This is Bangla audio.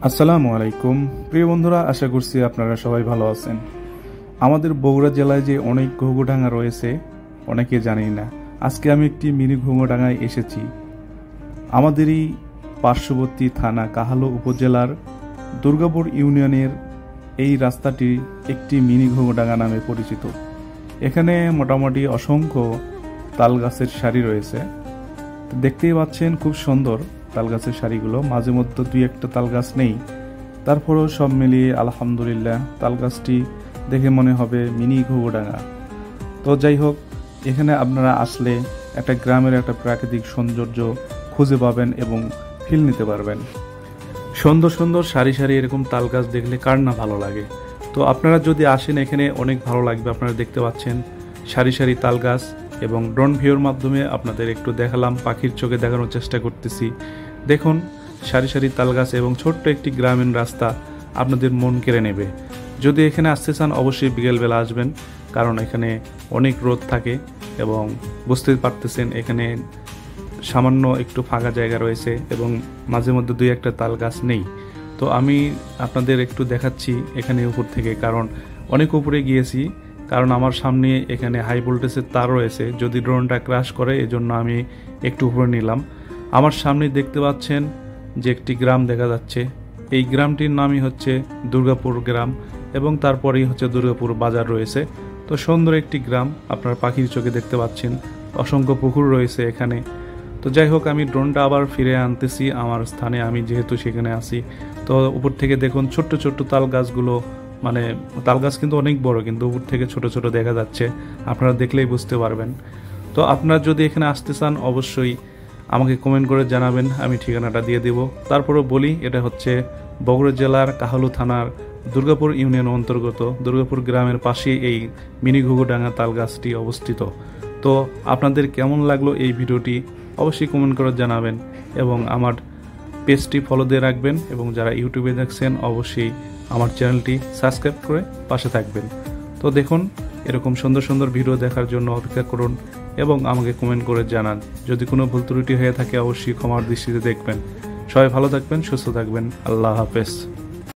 আসসালামু আলাইকুম প্রিয় বন্ধুরা, আশা করছি আপনারা সবাই ভালো আছেন। আমাদের বগুড়া জেলায় যে অনেক ঘুঘুডাঙ্গা রয়েছে অনেকে জানি না। আজকে আমি একটি মিনি ঘুঘুডাঙ্গায় এসেছি। আমাদেরই পার্শ্ববর্তী থানা কাহালু উপজেলার দুর্গাপুর ইউনিয়নের এই রাস্তাটি একটি মিনি ঘুঘুডাঙ্গা নামে পরিচিত। এখানে মোটামুটি অসংখ্য তাল গাছের সারি রয়েছে। দেখতেই পাচ্ছেন খুব সুন্দর তাল গাছের সারিগুলো, মাঝে মধ্যে দুই একটা তাল গাছ নেই, তারপরেও সব মিলিয়ে আলহামদুলিল্লাহ তাল গাছটি দেখে মনে হবে মিনি ঘুঘুডাঙ্গা। তো যাই হোক, এখানে আপনারা আসলে একটা গ্রামের একটা প্রাকৃতিক সৌন্দর্য খুঁজে পাবেন এবং ফিল নিতে পারবেন। সুন্দর সুন্দর সারি সারি এরকম তাল গাছ দেখলে কার না ভালো লাগে। তো আপনারা যদি আসেন এখানে অনেক ভালো লাগবে। আপনারা দেখতে পাচ্ছেন সারি সারি তাল গাছ, এবং ড্রোন ভিউর মাধ্যমে আপনাদের একটু দেখালাম, পাখির চোখে দেখানোর চেষ্টা করতেছি। দেখুন সারি সারি তাল গাছ এবং ছোট্ট একটি গ্রামীণ রাস্তা আপনাদের মন কেড়ে নেবে। যদি এখানে আসতে চান অবশ্যই বিকেলবেলা আসবেন, কারণ এখানে অনেক রোদ থাকে এবং বুঝতে পারতেছেন এখানে সামান্য একটু ফাঁকা জায়গা রয়েছে এবং মাঝে মধ্যে দুই একটা তাল গাছ নেই। তো আমি আপনাদের একটু দেখাচ্ছি এখানে উপর থেকে, কারণ অনেক উপরে গিয়েছি, কারণ আমার সামনে এখানে হাই ভোল্টেজের তার রয়েছে, যদি ড্রোনটা ক্র্যাশ করে এজন্য আমি একটু উপরে নিলাম। আমার সামনে দেখতে পাচ্ছেন যে একটি গ্রাম দেখা যাচ্ছে। এই গ্রামটির নামই হচ্ছে দুর্গাপুর গ্রাম, এবং তারপরেই হচ্ছে দুর্গাপুর বাজার রয়েছে। তো সুন্দর একটি গ্রাম, আপনার পাখির চোখে দেখতে পাচ্ছেন, অসংখ্য পুকুর রয়েছে এখানে। তো যাই হোক, আমি ড্রোনটা আবার ফিরে আনতেছি আমার স্থানে, আমি যেহেতু সেখানে আছি। তো উপর থেকে দেখুন ছোট্ট ছোট্ট তাল গাছগুলো, মানে তাল গাছ কিন্তু অনেক বড়, কিন্তু উপর থেকে ছোট ছোট দেখা যাচ্ছে, আপনারা দেখলেই বুঝতে পারবেন। তো আপনারা যদি এখানে আসতে চান অবশ্যই আমাকে কমেন্ট করে জানাবেন, আমি ঠিকানাটা দিয়ে দেব। তারপরেও বলি, এটা হচ্ছে বগুড়া জেলার কাহালু থানার দুর্গাপুর ইউনিয়ন অন্তর্গত দুর্গাপুর গ্রামের পাশেই এই মিনি ঘুঘুডাঙ্গা তাল গাছটি অবস্থিত। তো আপনাদের কেমন লাগলো এই ভিডিওটি অবশ্যই কমেন্ট করে জানাবেন, এবং আমার পেজটি ফলো দিয়ে রাখবেন, এবং যারা ইউটিউবে দেখছেন অবশ্যই আমার চ্যানেলটি সাবস্ক্রাইব করে পাশে থাকবেন। তো দেখুন, এরকম সুন্দর সুন্দর ভিডিও দেখার জন্য অপেক্ষা করুন এবং আমাকে কমেন্ট করে জানান। যদি কোনো ভুল ত্রুটি হয়ে থাকে অবশ্যই ক্ষমার দৃষ্টিতে দেখবেন। সবাই ভালো থাকবেন, সুস্থ থাকবেন। আল্লাহ হাফেজ।